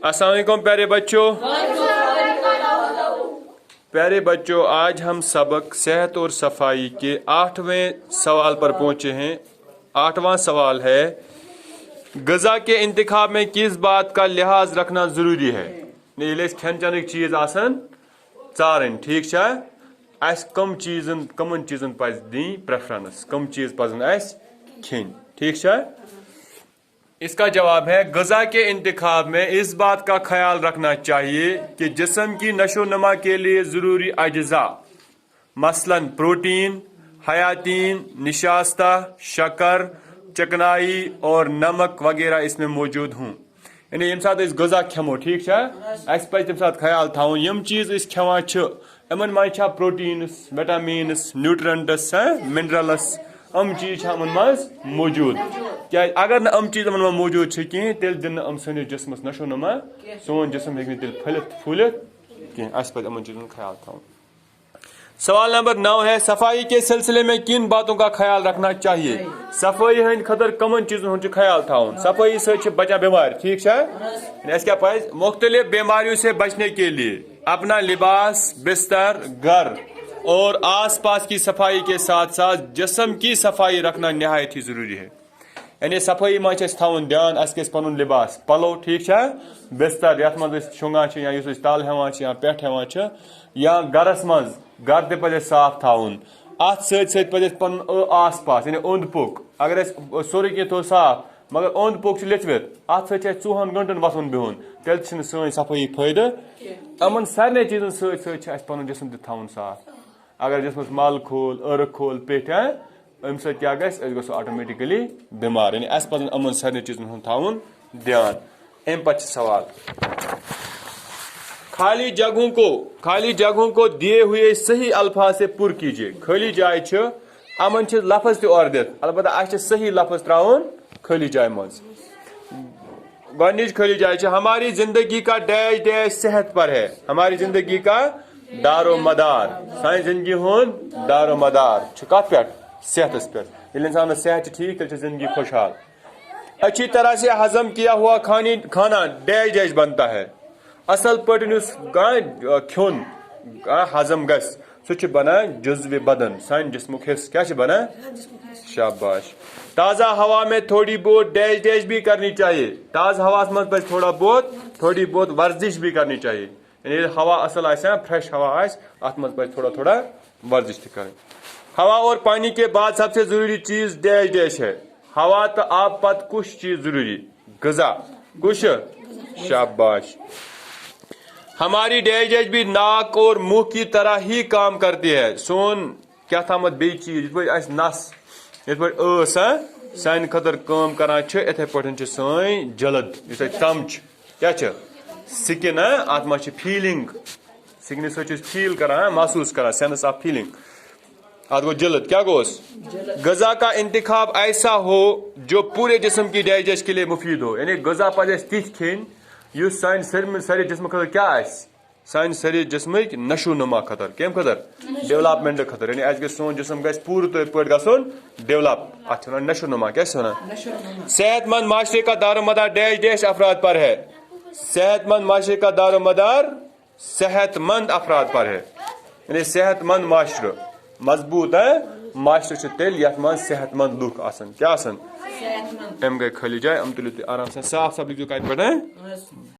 अस्सलाम वालेकुम प्यारे बच्चों। प्यारे बच्चों, आज हम सबक सेहत और सफाई के 8वें सवाल पर पहुंचे हैं। 8वां सवाल है, ग़िज़ा के इंतखाब में किस बात का लिहाज रखना ज़रूरी है? ये खेन चन चीज़ आसन चारन, ठीक है? कम चीज़न पज़ दी प्रेफरेंस, कम चीज़ पज़न खेन, ठीक है? इसका जवाब है, ग़िज़ा के इंतखाब में इस बात का ख्याल रखना चाहिए कि जिस्म की नशो नमा के लिए ज़रूरी अज्जा मसलन प्रोटीन, हयातीन, निशास्ता, शक्कर, चिकनाई और नमक वगैरह इसमें मौजूद हों। यानी यम साथ ग़िज़ा खेमो, ठीक है, अस पज़ तम साथ ख्याल थवन यम चीज़ खेवान इमन मज प्रोटीन्स, विटामिन्स, न्यूट्रिएंट्स, मिनरल्स, अम चीज़ मज मौजूद। क्या अगर न चीज़ मौजूद कहें तेल दिन सनिस जिस्मस नशो नमा, सोन जिस्म हे फलित फूलित कहें, अस पे चीज़ों का ख्याल थवन। सवाल नंबर 9 है, सफाई के सिलसिले में किन बातों का ख्याल रखना चाहिए? सफाई हंद खतर कमन चीज़ों हूँ ख्याल थवन। सफाई से बचा बीमार, ठीक है? क्या पाए मुख्तलिफ बीमारियों से बचने के लिए अपना लिबास, बिस्तर, घर और आस पास की सफाई के साथ साथ जिस्म की सफाई रखना नहायत ही ज़रूरी है। यानी सफाई मज थवन ध्यान, पन लिबास पलो, ठीक है, बिस्तर ये मज शुंगान या तल हेवान या पेट हेवान या गरस मज घर ते पे साफ थवन। अत पे पन आस पास यानी ओंद पोक अगर सोरे कह थो साफ मगर ओंद पोक लिथवित अत 4 घंटन वसन बिहुन तेल सन सफाई फायदे। अमन सारे चीज़न सत पन जिस्म थवन साफ। अगर जिसम मल खोल, अर्क खोल, पेट अम क्या गो ऑटोमेटिकली बीमार। यानी पन अमन सारे चीज़न थवन ध्यान। अम पे सवाल, खाली जगहों को दिए हुए सही अल्फाज से पुर कीजिए। खाली जाय अमन लफज और दित, अलबत्ता सही लफज त्राउन खाली जाय मज। गॉडनिज खाली जाय हमारी जिंदगी का डैश डैश सेहत पर है। हमारी जिंदगी का दारो मदार, सानी जिंदगी हुन दारो मदार कत पे सेहत पे। इंसान सेहत ठीक तो जिंदगी खुशहाल। अच्छी तरह से हजम किया हुआ खाना डैश डैश बनता है। असल पे खुन हजम गस सह बना जुज़्व बदन, सान जिस्मुक हिस्स क्या बना, शाबाश। ताज़ा हवा में थोड़ी बहुत डैश डैश भी करनी चाहिए। ताज़ा हवा में थोड़ी बहुत वर्जिश भी करनी चाहिए। यानी हवा असल फ्रेश हवा अत मज थोड़ा थोड़ा वर्जिश करें। हवा और पानी के बाद सबसे जरूरी चीज डैश डैश है। हवा तो आप पत कुछ चीज जरूरी, ग़िज़ा कुछ, शाबाश। हमारी डैश डैश भी नाक और मुंह की तरह ही काम करती है। सोन क्या था मत बे चीज नस सान खतर काम करान इथे पे सन जलद तम क्या स्किन अत मे फीलिंग, स्किन फील करान, महसूस करान, सेंस ऑफ फीलिंग। अत गो जलद, क्या गोस? ग़िज़ा का इंतखाब ऐसा हो जो पूरे जिस्म की डाइजेस्ट के लिए मुफीद हो। यानी ग़िज़ा पे तिथ खेन सान सारे जिस्म खतर क्या सान सारे जिस्म नशो नुमा खतर, कम खतर डेवलपमेंट खतर। यानी सोन जिस्म गस पूरे पे गन डेवलप, अत नशो नुमा क्या सेहतमंद माशरे का दारोमदार डैश डैश अफराद पर है। सेहतमंद माशरे का दारोमदार सेहतमंद अफराद पर है। यानी सेहतमंद माशरा मजबूत है माशरे तेल यथ मन सेहतमंद लुक आसन, क्या आसन, अम गई खाली जाए, अम तुलित आराम से साफ साफ लिखो कत पे।